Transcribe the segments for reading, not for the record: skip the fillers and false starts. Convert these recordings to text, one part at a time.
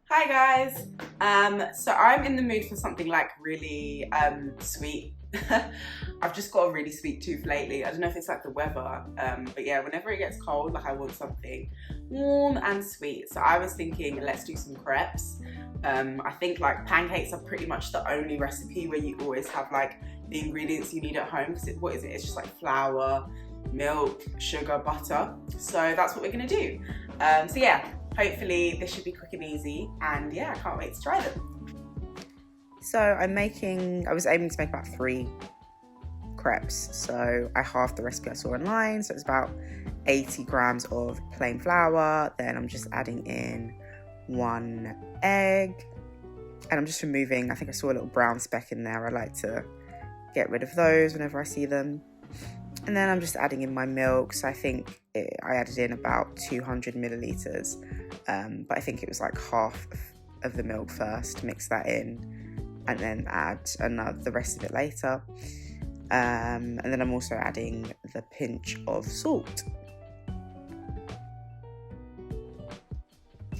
Hi guys. So I'm in the mood for something like really sweet. I've just got a really sweet tooth lately. I don't know if it's like the weather, but yeah, whenever it gets cold, like I want something warm and sweet. So I was thinking, let's do some crepes. I think like pancakes are pretty much the only recipe where you always have like the ingredients you need at home. Because what is it? It's just like flour, milk, sugar, butter. So that's what we're gonna do. So yeah. Hopefully this should be quick and easy, and yeah, I can't wait to try them. So I was aiming to make about 3 crepes. So I halved the recipe I saw online, so it's about 80 grams of plain flour. Then I'm just adding in 1 egg, and I'm just removing, I think I saw a little brown speck in there. I like to get rid of those whenever I see them. And then I'm just adding in my milk. So I think I added in about 200 milliliters, but I think it was like half of the milk first. Mix that in, and then add the rest of it later. And then I'm also adding the pinch of salt.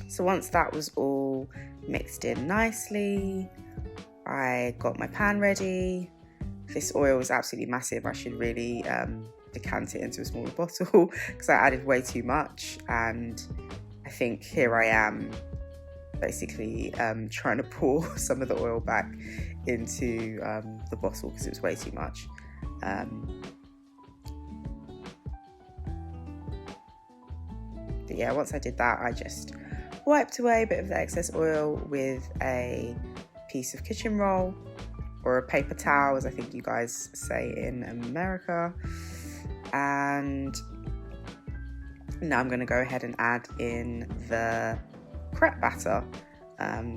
So once that was all mixed in nicely, I got my pan ready. This oil was absolutely massive. I should really decant it into a smaller bottle because I added way too much, and I think here I am basically trying to pour some of the oil back into the bottle because it was way too much. But yeah, once I did that, I just wiped away a bit of the excess oil with a piece of kitchen roll, or a paper towel, as I think you guys say in America. And now I'm going to go ahead and add in the crepe batter.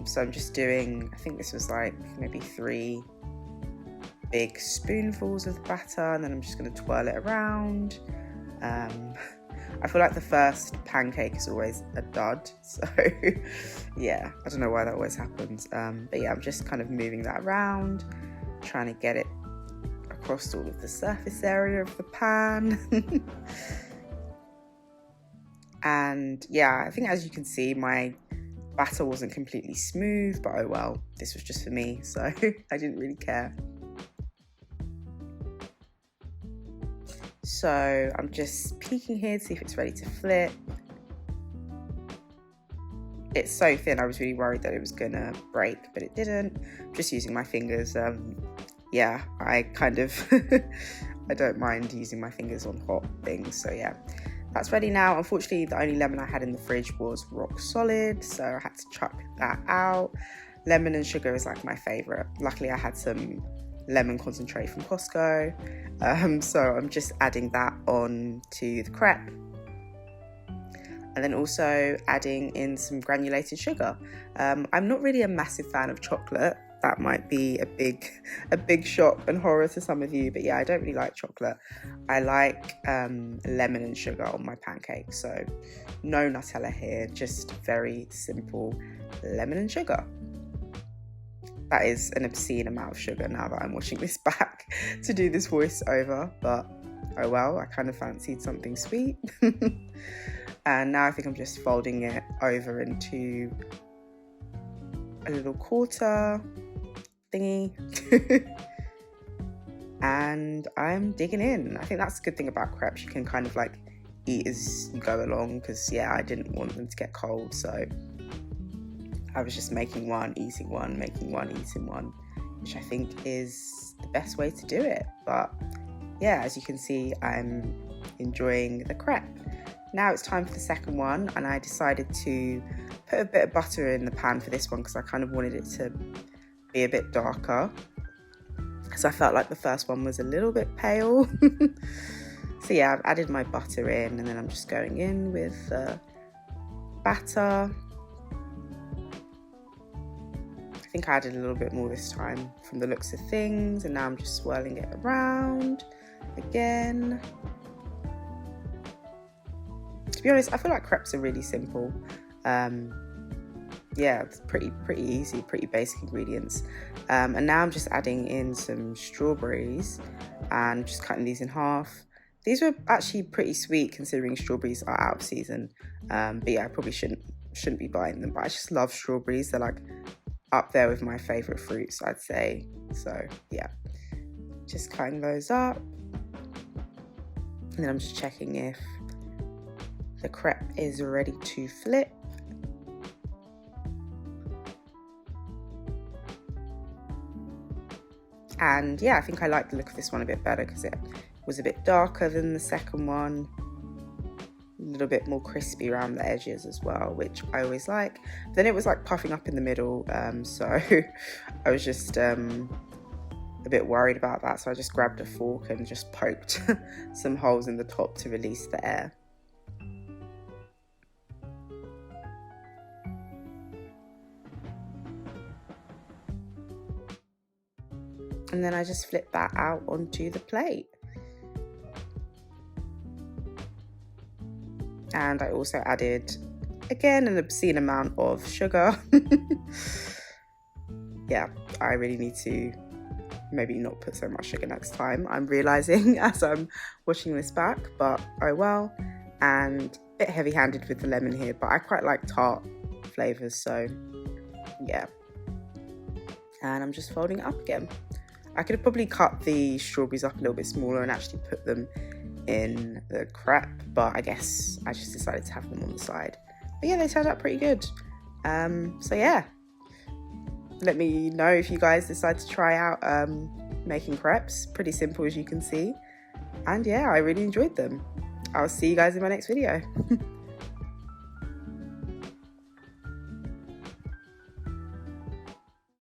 So I'm just doing, I think this was like maybe 3 big spoonfuls of the batter, and then I'm just going to twirl it around. I feel like the first pancake is always a dud, so yeah, I don't know why that always happens, but yeah, I'm just kind of moving that around, trying to get it across all of the surface area of the pan. And yeah, I think as you can see, my batter wasn't completely smooth, but oh well, this was just for me, so I didn't really care. So I'm just peeking here to see if it's ready to flip. It's so thin, I was really worried that it was gonna break, but it didn't. I'm just using my fingers. Yeah, I kind of, I don't mind using my fingers on hot things, so yeah. That's ready now. Unfortunately, the only lemon I had in the fridge was rock solid, so I had to chuck that out. Lemon and sugar is like my favorite. Luckily, I had some lemon concentrate from Costco, so I'm just adding that on to the crepe, and then also adding in some granulated sugar. I'm not really a massive fan of chocolate. That might be a big shock and horror to some of you, but yeah, I don't really like chocolate. I like lemon and sugar on my pancakes, so no Nutella here, just very simple lemon and sugar. That is an obscene amount of sugar now that I'm washing this back to do this voiceover, but oh well, I kind of fancied something sweet. And now I think I'm just folding it over into a little quarter thingy. And I'm digging in. I think that's a good thing about crepes. You can kind of like eat as you go along, because yeah, I didn't want them to get cold, so I was just making one, eating one, making one, eating one, which I think is the best way to do it. But yeah, as you can see, I'm enjoying the crepe. Now it's time for the second one, and I decided to put a bit of butter in the pan for this one because I kind of wanted it to be a bit darker. So I felt like the first one was a little bit pale. So yeah, I've added my butter in, and then I'm just going in with the batter. I think I added a little bit more this time from the looks of things, and now I'm just swirling it around again. To be honest, I feel like crepes are really simple. Yeah, it's pretty easy, pretty basic ingredients. And now I'm just adding in some strawberries and just cutting these in half. These were actually pretty sweet considering strawberries are out of season. But yeah, I probably shouldn't shouldn't be buying them, but I just love strawberries. They're like up there with my favorite fruits, I'd say. So yeah, just cutting those up, and then I'm just checking if the crepe is ready to flip. And yeah, I think I like the look of this one a bit better because it was a bit darker than the second one. A little bit more crispy around the edges as well, which I always like. Then it was like puffing up in the middle, so I was just a bit worried about that. So I just grabbed a fork and just poked some holes in the top to release the air. And then I just flip that out onto the plate. And I also added, again, an obscene amount of sugar. Yeah, I really need to maybe not put so much sugar next time, I'm realizing as I'm watching this back, but oh well. And a bit heavy-handed with the lemon here, but I quite like tart flavors, so yeah. And I'm just folding it up again. I could have probably cut the strawberries up a little bit smaller and actually put them in the crepe, but I guess I just decided to have them on the side. But yeah, they turned out pretty good. So yeah, let me know if you guys decide to try out making crepes. Pretty simple, as you can see. And yeah, I really enjoyed them. I'll see you guys in my next video.